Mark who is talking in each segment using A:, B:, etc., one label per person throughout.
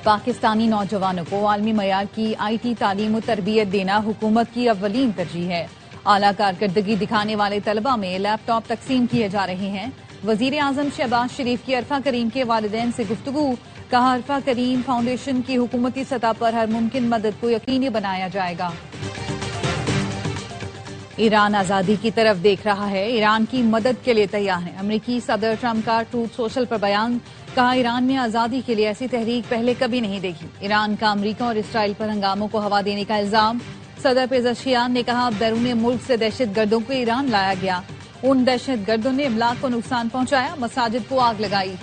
A: پاکستانی نوجوانوں کو عالمی معیار کی IT تعلیم و تربیت دینا حکومت کی اولین ترجیح ہے۔ اعلیٰ کارکردگی دکھانے والے طلبہ میں لیپ ٹاپ تقسیم کیے جا رہے ہیں۔ وزیر اعظم شہباز شریف کی عرفہ کریم کے والدین سے گفتگو، کہا عرفہ کریم فاؤنڈیشن کی حکومتی سطح پر ہر ممکن مدد کو یقینی بنایا جائے گا۔ ایران آزادی کی طرف دیکھ رہا ہے، ایران کی مدد کے لیے تیار ہے۔ امریکی صدر ٹرمپ کا ٹروتھ سوشل پر بیان، کہا ایران نے آزادی کے لیے ایسی تحریک پہلے کبھی نہیں دیکھی۔ ایران کا امریکہ اور اسرائیل پر ہنگاموں کو ہوا دینے کا الزام، صدر پیزشکیان نے کہا بیرون ملک سے دہشت گردوں کو ایران لایا گیا، ان دہشت گردوں نے املاک کو نقصان پہنچایا، مساجد کو آگ لگائی۔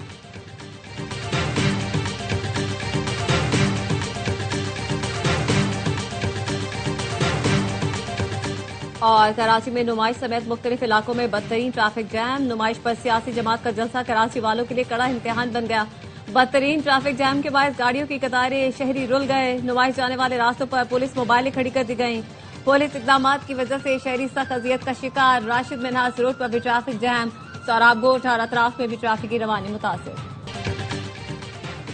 B: اور کراچی میں نمائش سمیت مختلف علاقوں میں بدترین ٹریفک جام، نمائش پر سیاسی جماعت کا جلسہ کراچی والوں کے لیے کڑا امتحان بن گیا۔ بدترین ٹریفک جام کے باعث گاڑیوں کی قطاریں، شہری رل گئے، نمائش جانے والے راستوں پر پولیس موبائلیں کھڑی کر دی گئیں۔ پولیس اقدامات کی وجہ سے شہری سخت اذیت کا شکار، راشد منہاس روڈ پر بھی ٹریفک جام، سوراب گوٹ اور اطراف میں بھی ٹریفک کی روانی متاثر۔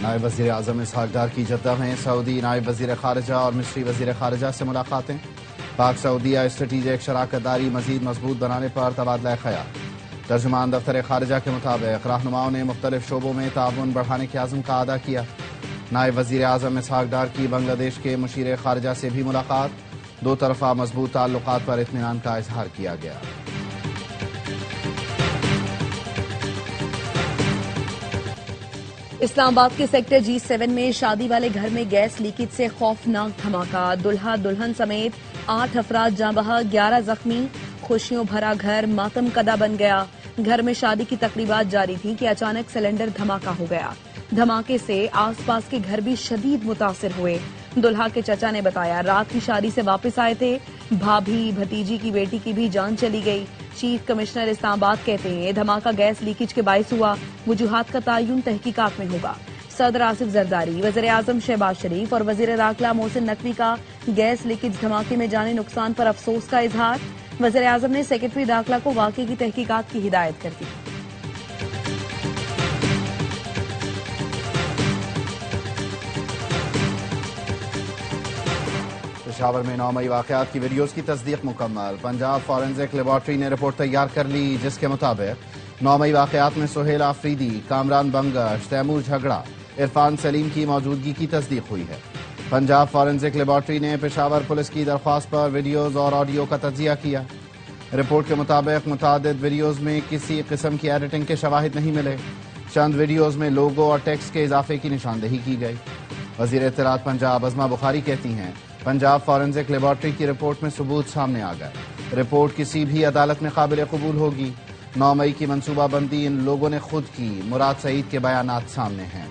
C: نائب وزیر اعظم اسحاق ڈار کی جدہ میں سعودی نائب وزیر خارجہ اور مصری وزیر خارجہ سے ملاقاتیں، پاک سعودیہ اسٹریٹجک شراکت داری مزید مضبوط بنانے پر تبادلہ خیال۔ ترجمان دفتر خارجہ کے مطابق رہنماؤں نے مختلف شعبوں میں تعاون بڑھانے کے عزم کا اعادہ کیا۔ نائب وزیر اعظم اسحاق ڈار کی بنگلہ دیش کے مشیر خارجہ سے بھی ملاقات، دو طرفہ مضبوط تعلقات پر اطمینان کا اظہار کیا گیا۔
D: اسلام آباد کے سیکٹر G7 میں شادی والے گھر میں گیس لیکیج سے خوفناک دھماکہ، دلہا دلہن سمیت 8 افراد جاں بحق، 11 زخمی، خوشیوں بھرا گھر ماتم کدہ بن گیا۔ گھر میں شادی کی تقریبات جاری تھیں کہ اچانک سلنڈر دھماکہ ہو گیا۔ دھماکے سے آس پاس کے گھر بھی شدید متاثر ہوئے۔ دلہا کے چچا نے بتایا رات کی شادی سے واپس آئے تھے، بھابھی بھتیجی کی بیٹی کی بھی جان چلی گئی۔ چیف کمشنر اسلام آباد کہتے ہیں دھماکہ گیس لیکیج کے باعث ہوا، وجوہات کا تعین تحقیقات میں ہوگا۔ صدر آصف زرداری، وزیر اعظم شہباز شریف اور وزیر داخلہ محسن نقوی کا گیس لیکیج دھماکے میں جانی نقصان پر افسوس کا اظہار۔ وزیر اعظم نے سیکرٹری داخلہ کو واقعے کی تحقیقات کی ہدایت کر دی۔
C: پشاور میں 9 مئی واقعات کی ویڈیوز کی تصدیق مکمل، پنجاب فورنزک لیبارٹری نے رپورٹ تیار کر لی جس کے مطابق 9 مئی واقعات میں سہیل آفریدی، کامران بنگش، تیمور جھگڑا، عرفان سلیم کی موجودگی کی تصدیق ہوئی ہے۔ پنجاب فورنزک لیبارٹری نے پشاور پولیس کی درخواست پر ویڈیوز اور آڈیو کا تجزیہ کیا۔ رپورٹ کے مطابق متعدد ویڈیوز میں کسی قسم کی ایڈیٹنگ کے شواہد نہیں ملے، چند ویڈیوز میں لوگو اور ٹیکسٹ کے اضافے کی نشاندہی کی گئی۔ وزیر اطلاعات پنجاب عظمہ بخاری کہتی ہیں پنجاب فورنزک لیبارٹری کی رپورٹ میں ثبوت سامنے آ گئے، رپورٹ کسی بھی عدالت میں قابل قبول ہوگی۔ 9 مئی کی منصوبہ بندی ان لوگوں نے خود کی، مراد سعید کے بیانات سامنے ہیں۔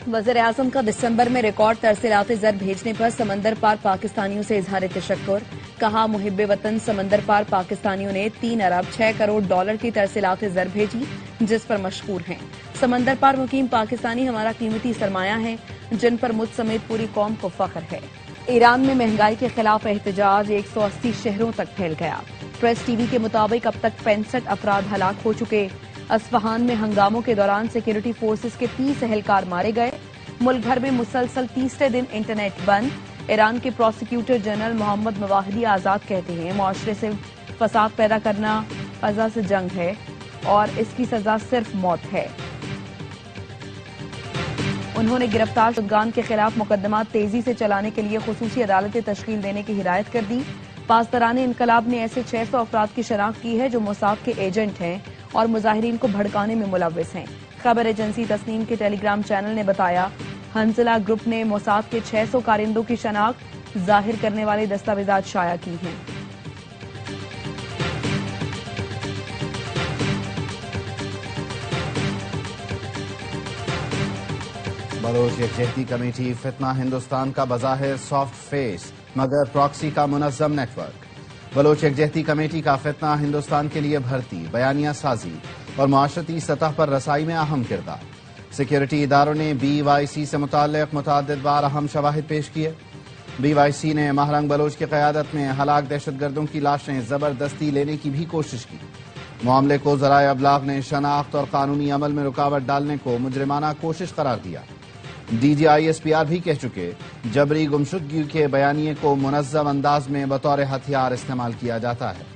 D: وزیر اعظم کا دسمبر میں ریکارڈ ترسیلات زر بھیجنے پر سمندر پار پاکستانیوں سے اظہار تشکر، کہا محب وطن سمندر پار پاکستانیوں نے 3 ارب 6 کروڑ ڈالر کی ترسیلات زر بھیجی جس پر مشکور ہیں۔ سمندر پار مقیم پاکستانی ہمارا قیمتی سرمایہ ہیں جن پر مجھ سمیت پوری قوم کو فخر ہے۔ ایران میں مہنگائی کے خلاف احتجاج 180 شہروں تک پھیل گیا۔ پریس ٹی وی کے مطابق اب تک 65 افراد ہلاک ہو چکے۔ اصفہان میں ہنگاموں کے دوران سیکورٹی فورسز کے 30 اہلکار مارے گئے۔ ملک بھر میں مسلسل تیسرے دن انٹرنیٹ بند۔ ایران کے پروسیکیوٹر جنرل محمد مواہدی آزاد کہتے ہیں معاشرے سے فساد پیدا کرنا فضا سے جنگ ہے اور اس کی سزا صرف موت ہے۔ انہوں نے گرفتار شدگان کے خلاف مقدمات تیزی سے چلانے کے لیے خصوصی عدالتیں تشکیل دینے کی ہدایت کر دی۔ پاسداران انقلاب نے ایسے 600 افراد کی شناخت کی ہے جو موساد کے ایجنٹ ہیں اور مظاہرین کو بھڑکانے میں ملوث ہیں۔ خبر ایجنسی تسنیم کے ٹیلی گرام چینل نے بتایا حنزلہ گروپ نے موساد کے 600 کارندوں کی شناخت ظاہر کرنے والے دستاویزات شائع کی ہیں۔
C: بلوچ یکجہتی کمیٹی فتنہ ہندوستان کا بظاہر سافٹ فیس مگر پراکسی کا منظم نیٹ ورک۔ بلوچ یکجہتی کمیٹی کا فتنہ ہندوستان کے لیے بھرتی، بیانیہ سازی اور معاشرتی سطح پر رسائی میں اہم کردار۔ سیکیورٹی اداروں نے BYC سے متعلق متعدد بار اہم شواہد پیش کیے۔ BYC نے مہرنگ بلوچ کی قیادت میں ہلاک دہشت گردوں کی لاشیں زبردستی لینے کی بھی کوشش کی۔ معاملے کو ذرائع ابلاغ نے شناخت اور قانونی عمل میں رکاوٹ ڈالنے کو مجرمانہ کوشش قرار دیا۔ DGISPR بھی کہہ چکے جبری گمشدگی کے بیانیے کو منظم انداز میں بطور ہتھیار استعمال کیا جاتا ہے۔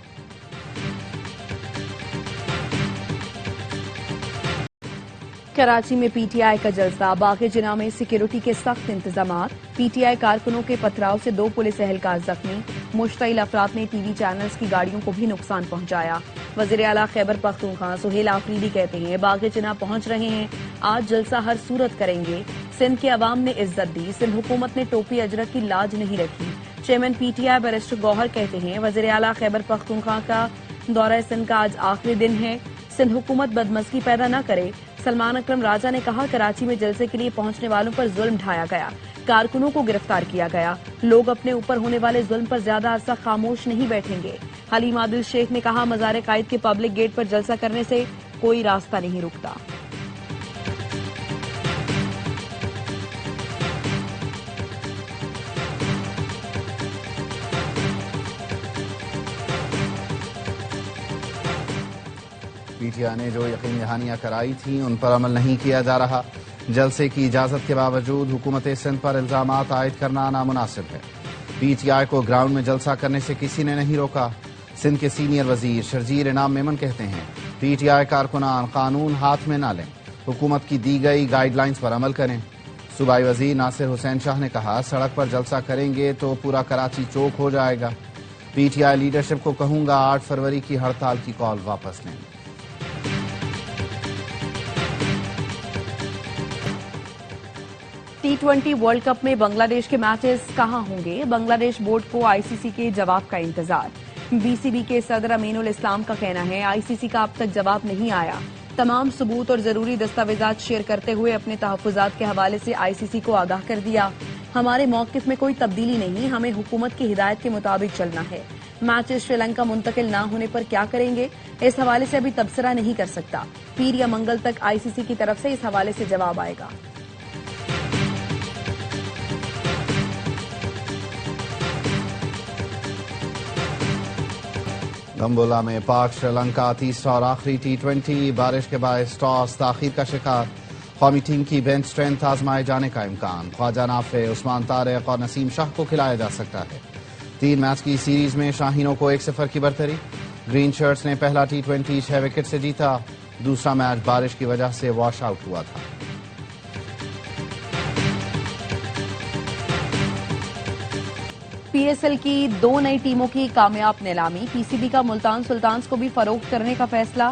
D: کراچی میں PTI کا جلسہ، باغ جناح میں سیکیورٹی کے سخت انتظامات، PTI کارکنوں کے پتھراؤ سے 2 پولیس اہلکار زخمی، مشتعل افراد نے TV چینلز کی گاڑیوں کو بھی نقصان پہنچایا۔ وزیر اعلیٰ خیبر پختونخوا سہیل آفریدی کہتے ہیں باغ جناح پہنچ رہے ہیں، آج جلسہ ہر صورت کریں گے۔ سندھ کے عوام نے عزت دی، سندھ حکومت نے ٹوپی اجرت کی لاج نہیں رکھی۔ چیئرمین PTI بیرسٹر گوہر کہتے ہیں وزیر اعلیٰ خیبر پختونخوا کا دورہ سندھ کا آج آخری دن ہے، سندھ حکومت بدمزگی پیدا نہ کرے۔ سلمان اکرم راجہ نے کہا کراچی میں جلسے کے لیے پہنچنے والوں پر ظلم ڈھایا گیا، کارکنوں کو گرفتار کیا گیا، لوگ اپنے اوپر ہونے والے ظلم پر زیادہ عرصہ خاموش نہیں بیٹھیں گے۔ حلیم عادل شیخ نے کہا مزار قائد کے پبلک گیٹ پر جلسہ کرنے سے کوئی راستہ نہیں رکتا۔
C: PTI نے جو یقین دہانیاں کرائی تھیں ان پر عمل نہیں کیا جا رہا۔ جلسے کی اجازت کے باوجود حکومت سندھ پر الزامات عائد کرنا نامناسب ہے۔ PTI کو گراؤنڈ میں جلسہ کرنے سے کسی نے نہیں روکا۔ سندھ کے سینئر وزیر شرجیل انعام میمن کہتے ہیں PTI کارکنان قانون ہاتھ میں نہ لیں، حکومت کی دی گئی گائیڈ لائنز پر عمل کریں۔ صوبائی وزیر ناصر حسین شاہ نے کہا سڑک پر جلسہ کریں گے تو پورا کراچی چوک ہو جائے گا۔ PTI لیڈرشپ کو کہوں گا 8 فروری کی ہڑتال کی کال واپس لیں۔
D: T20 ورلڈ کپ میں بنگلہ دیش کے میچز کہاں ہوں گے؟ بنگلہ دیش بورڈ کو ICC کے جواب کا انتظار۔ BCB کے صدر امین الاسلام کا کہنا ہے ICC کا اب تک جواب نہیں آیا، تمام ثبوت اور ضروری دستاویزات شیئر کرتے ہوئے اپنے تحفظات کے حوالے سے ICC کو آگاہ کر دیا۔ ہمارے موقف میں کوئی تبدیلی نہیں، ہمیں حکومت کی ہدایت کے مطابق چلنا ہے۔ میچز شری لنکا منتقل نہ ہونے پر کیا کریں گے اس حوالے سے ابھی تبصرہ نہیں کر سکتا، پیر یا منگل تک ICC کی طرف سے اس حوالے سے جواب آئے گا۔
C: گمبولا میں پاک شری لنکا تیسرا اور آخری T20، بارش کے باعث ٹاس تاخیر کا شکار، قومی ٹیم کی بینچ اسٹرینتھ آزمائے جانے کا امکان، خواجہ نافع، عثمان طارق اور نسیم شاہ کو کھلایا جا سکتا ہے۔ 3 میچ کی سیریز میں شاہینوں کو 1-0 کی برتری، گرین شرٹس نے پہلا T20 6 وکٹ سے جیتا، دوسرا میچ بارش کی وجہ سے واش آؤٹ ہوا تھا۔
D: PSL کی 2 نئی ٹیموں کی کامیاب نیلامی، PCB کا ملتان سلطانز کو بھی فروخت کرنے کا فیصلہ۔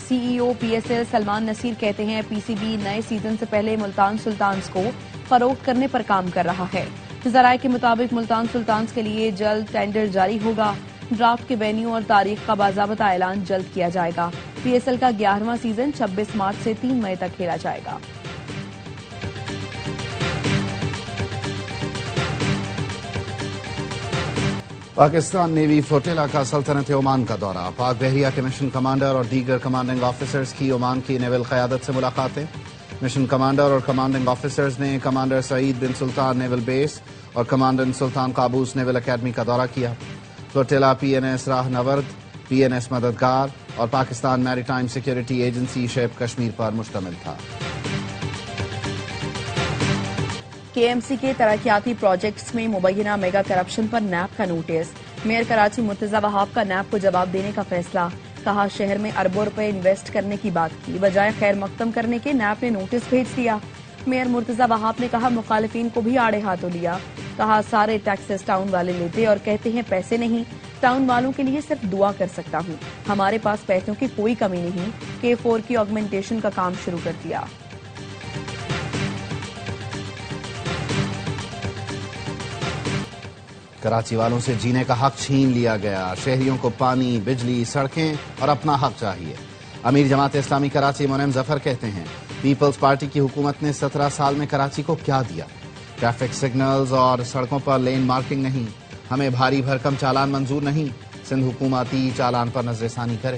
D: CEO PSL سلمان نصیر کہتے ہیں PCB نئے سیزن سے پہلے ملتان سلطانز کو فروخت کرنے پر کام کر رہا ہے۔ ذرائع کے مطابق ملتان سلطانز کے لیے جلد ٹینڈر جاری ہوگا، ڈرافٹ کے وینیو اور تاریخ کا باضابطہ اعلان جلد کیا جائے گا۔ PSL کا 11واں سیزن 26 مارچ سے 3 مئی تک کھیلا جائے گا۔
C: پاکستان نیوی فلوٹیلا کا سلطنت عمان کا دورہ، پاک بحریہ کے مشن کمانڈر اور دیگر کمانڈنگ آفیسرز کی عمان کی نیول قیادت سے ملاقاتیں۔ مشن کمانڈر اور کمانڈنگ آفیسرز نے کمانڈر سعید بن سلطان نیول بیس اور کمانڈر سلطان قابوس نیول اکیڈمی کا دورہ کیا۔ فلوٹیلا PNS راہ نورد، PNS مددگار اور Pakistan maritime security agency ship Kashmir پر مشتمل تھا۔
D: KMC کے ترقیاتی پروجیکٹس میں مبینہ میگا کرپشن پر نیب کا نوٹس، میئر کراچی مرتضی وہاب کا نیب کو جواب دینے کا فیصلہ، کہا شہر میں اربوں روپے انویسٹ کرنے کی بات کی، بجائے خیر مقدم کرنے کے نیب نے نوٹس بھیج دیا۔ میئر مرتضی وہاب نے کہا مخالفین کو بھی آڑے ہاتھوں لیا، کہا سارے ٹیکسز ٹاؤن والے لیتے اور کہتے ہیں پیسے نہیں، ٹاؤن والوں کے لیے صرف دعا کر سکتا ہوں، ہمارے پاس پیسوں کی کوئی کمی نہیں۔ K4 کی آگمنٹیشن کا کام شروع کر دیا۔
C: کراچی والوں سے جینے کا حق چھین لیا گیا، شہریوں کو پانی، بجلی، سڑکیں اور اپنا حق چاہیے۔ امیر جماعت اسلامی کراچی منعم ظفر کہتے ہیں پیپلز پارٹی کی حکومت نے 17 سال میں کراچی کو کیا دیا؟ ٹریفک سگنلز اور سڑکوں پر لین مارکنگ نہیں، ہمیں بھاری بھرکم چالان منظور نہیں، سندھ حکومتی چالان پر نظر ثانی کرے۔